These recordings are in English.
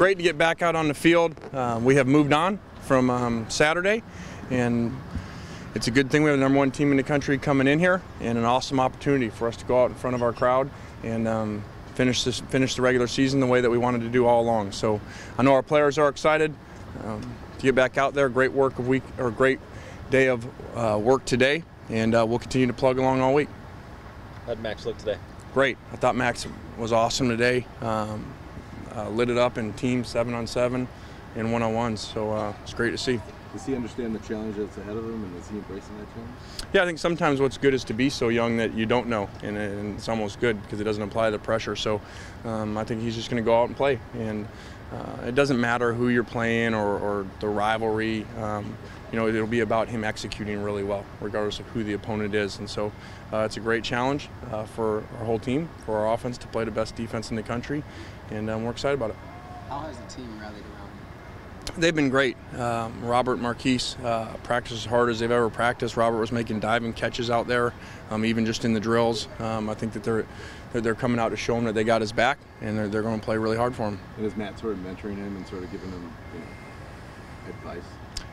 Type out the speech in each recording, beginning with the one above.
great to get back out on the field. We have moved on from Saturday, and it's a good thing we have the #1 team in the country coming in here, and an awesome opportunity for us to go out in front of our crowd and finish the regular season the way that we wanted to do all along. So I know our players are excited to get back out there. Great day of work today, and we'll continue to plug along all week. How'd Max look today? Great. I thought Max was awesome today. Lit it up in teams 7-on-7 and 1-on-1s, so it's great to see. Does he understand the challenge that's ahead of him, and is he embracing that challenge? Yeah, I think sometimes what's good is to be so young that you don't know, and it's almost good because it doesn't apply the pressure. So I think he's just going to go out and play, and it doesn't matter who you're playing or the rivalry. It'll be about him executing really well, regardless of who the opponent is. And so it's a great challenge for our whole team, for our offense to play the best defense in the country, and we're excited about it. How has the team rallied around him? They've been great. Robert Marquise practiced as hard as they've ever practiced. Robert was making diving catches out there, even just in the drills. I think that they're coming out to show him that they got his back, and they're going to play really hard for him. And is Matt sort of mentoring him and sort of giving him advice?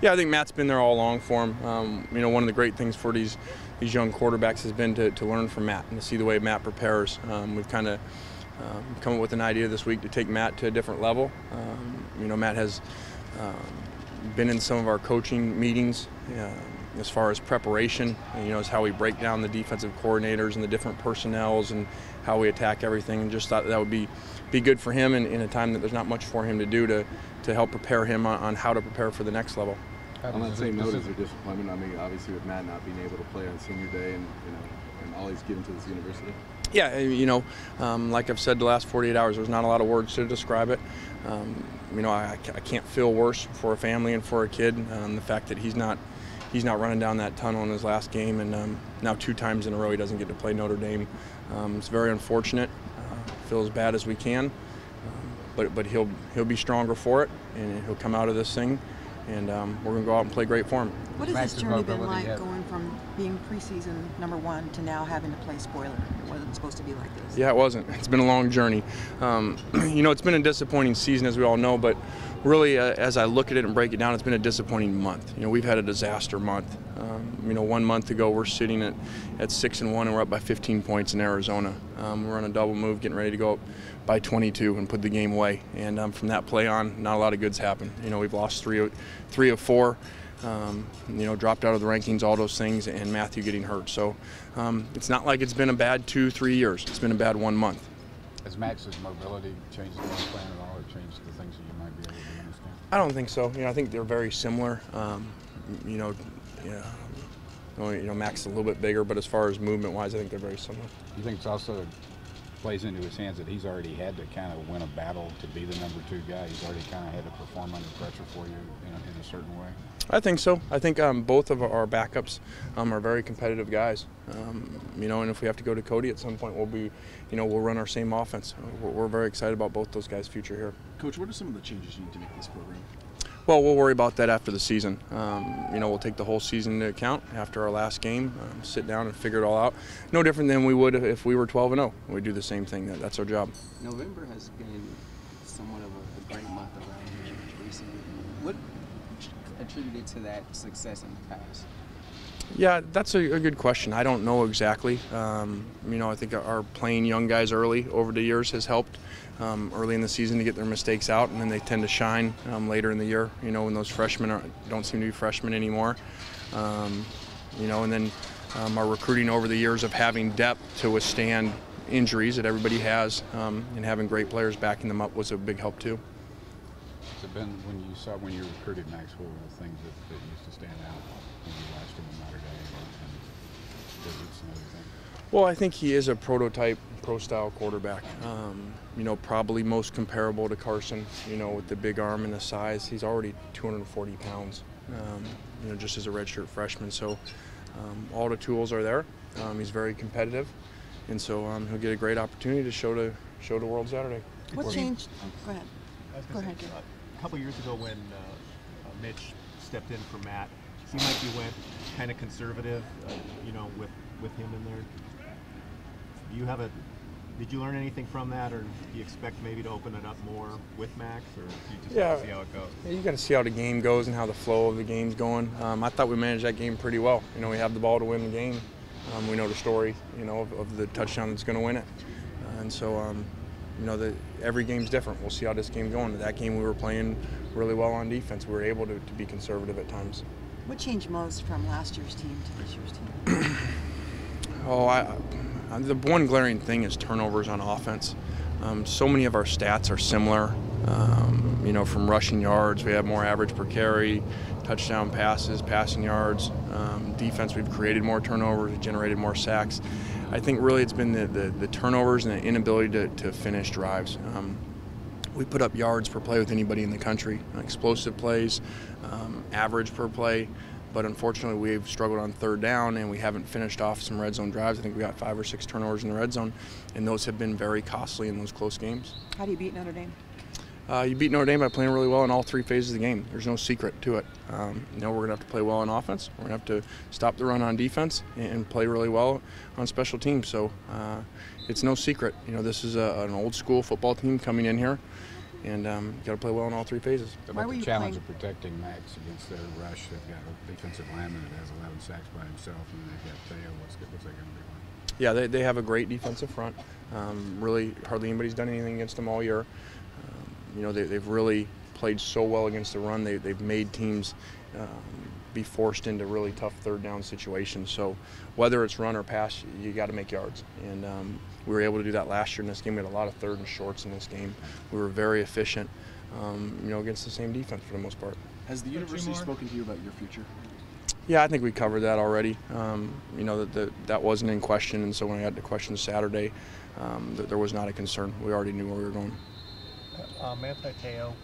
Yeah, I think Matt's been there all along for him. One of the great things for these young quarterbacks has been to learn from Matt and to see the way Matt prepares. We've kind of come up with an idea this week to take Matt to a different level. Matt has been in some of our coaching meetings as far as preparation, and, is how we break down the defensive coordinators and the different personnels and how we attack everything, and just thought that would be good for him in a time that there's not much for him to do to help prepare him on how to prepare for the next level. On that same note, is there disappointment? I mean, obviously with Matt not being able to play on senior day and all he's given to this university? Yeah, like I've said the last 48 hours, there's not a lot of words to describe it. I can't feel worse for a family and for a kid. The fact that he's not running down that tunnel in his last game, and now 2 times in a row he doesn't get to play Notre Dame. It's very unfortunate. Feel as bad as we can, but he'll be stronger for it, and he'll come out of this thing, and we're going to go out and play great for him. What has this journey been like, going from being preseason #1 to now having to play spoiler? It wasn't supposed to be like this. Yeah, it wasn't. It's been a long journey. It's been a disappointing season, as we all know, but really, as I look at it and break it down, it's been a disappointing month. We've had a disaster month. 1 month ago, we're sitting at 6-1, and we're up by 15 points in Arizona. We're on a double move, getting ready to go up by 22 and put the game away. And from that play on, not a lot of good's happened. We've lost three of 4. Dropped out of the rankings, all those things, and Matthew getting hurt. So it's not like it's been a bad 2-3 years. It's been a bad 1 month. Has Max's mobility changed the game plan at all, or changed the things that you might be able to do in this game? I don't think so. I think they're very similar. Max is a little bit bigger, but as far as movement-wise, I think they're very similar. You think it's also plays into his hands that he's already had to kind of win a battle to be the #2 guy? He's already kind of had to perform under pressure for you in a certain way? I think so. I think both of our backups are very competitive guys. And if we have to go to Cody at some point, we'll run our same offense. We're very excited about both those guys' future here. Coach, what are some of the changes you need to make in this program? Well, we'll worry about that after the season. We'll take the whole season into account after our last game, sit down and figure it all out. No different than we would if we were 12-0. We'd do the same thing. That's our job. November has been somewhat of a great month around here recently. What attributed to that success in the past? Yeah, that's a good question. I don't know exactly. I think our playing young guys early over the years has helped early in the season to get their mistakes out, and then they tend to shine later in the year, when those freshmen don't seem to be freshmen anymore. And then our recruiting over the years of having depth to withstand injuries that everybody has, and having great players backing them up was a big help too. Has it been, when you recruited Max, what were the things that used to stand out when you watched him in Notre Dame and visits and everything? Well, I think he is a prototype pro-style quarterback. Probably most comparable to Carson, with the big arm and the size. He's already 240 pounds, just as a redshirt freshman. So all the tools are there. He's very competitive, and so he'll get a great opportunity to show the world Saturday. What changed? Go ahead. Go ahead. A couple years ago when Mitch stepped in for Matt, it seemed like you went kind of conservative, with him in there. Do you have a Did you learn anything from that, or do you expect maybe to open it up more with Max, or do you just Yeah. have to see how it goes? Yeah, you got to see how the game goes and how the flow of the game's going. I thought we managed that game pretty well. We have the ball to win the game. We know the story, of the touchdown that's going to win it. And so, every game's different. We'll see how this game's going. That game we were playing really well on defense. We were able to be conservative at times. What changed most from last year's team to this year's team? The one glaring thing is turnovers on offense. So many of our stats are similar. From rushing yards, we have more average per carry, touchdown passes, passing yards. Defense, we've created more turnovers, we've generated more sacks. I think really it's been the turnovers and the inability to finish drives. We put up yards per play with anybody in the country, explosive plays, average per play. But unfortunately, we've struggled on third down, and we haven't finished off some red zone drives. I think we got 5 or 6 turnovers in the red zone, and those have been very costly in those close games. How do you beat Notre Dame? You beat Notre Dame by playing really well in all 3 phases of the game. There's no secret to it. We're going to have to play well on offense. We're going to have to stop the run on defense and play really well on special teams. So it's no secret. This is an old school football team coming in here. And got to play well in all 3 phases. About the challenge of protecting Max against their rush, they've got a defensive lineman that has 11 sacks by himself, and they've got Theo. What's that going to be like? Yeah, they have a great defensive front. Really, hardly anybody's done anything against them all year. They've really played so well against the run. They've made teams be forced into really tough third down situations. So whether it's run or pass, you got to make yards. And we were able to do that last year in this game. We had a lot of third and shorts in this game. We were very efficient, against the same defense for the most part. Has the university spoken to you about your future? Yeah, I think we covered that already. That wasn't in question, and so when I got the question Saturday, there was not a concern. We already knew where we were going. Manti Te'o,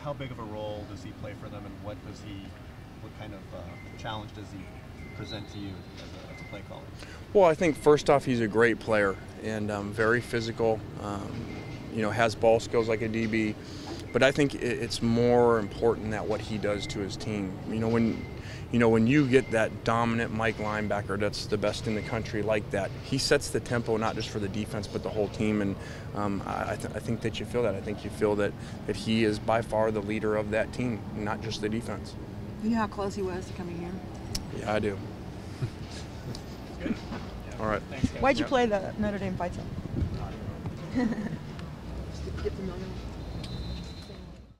how big of a role does he play for them, and what kind of challenge does he present to you as a play caller? Well, I think first off, he's a great player and very physical. Has ball skills like a DB, but I think it's more important that what he does to his team. When you get that dominant Mike linebacker that's the best in the country like that, he sets the tempo not just for the defense but the whole team, and I think that you feel that. I think you feel that he is by far the leader of that team, not just the defense. You know how close he was to coming here? Yeah, I do. Good. All right. Why'd you play the Notre Dame fight song? Get to know them.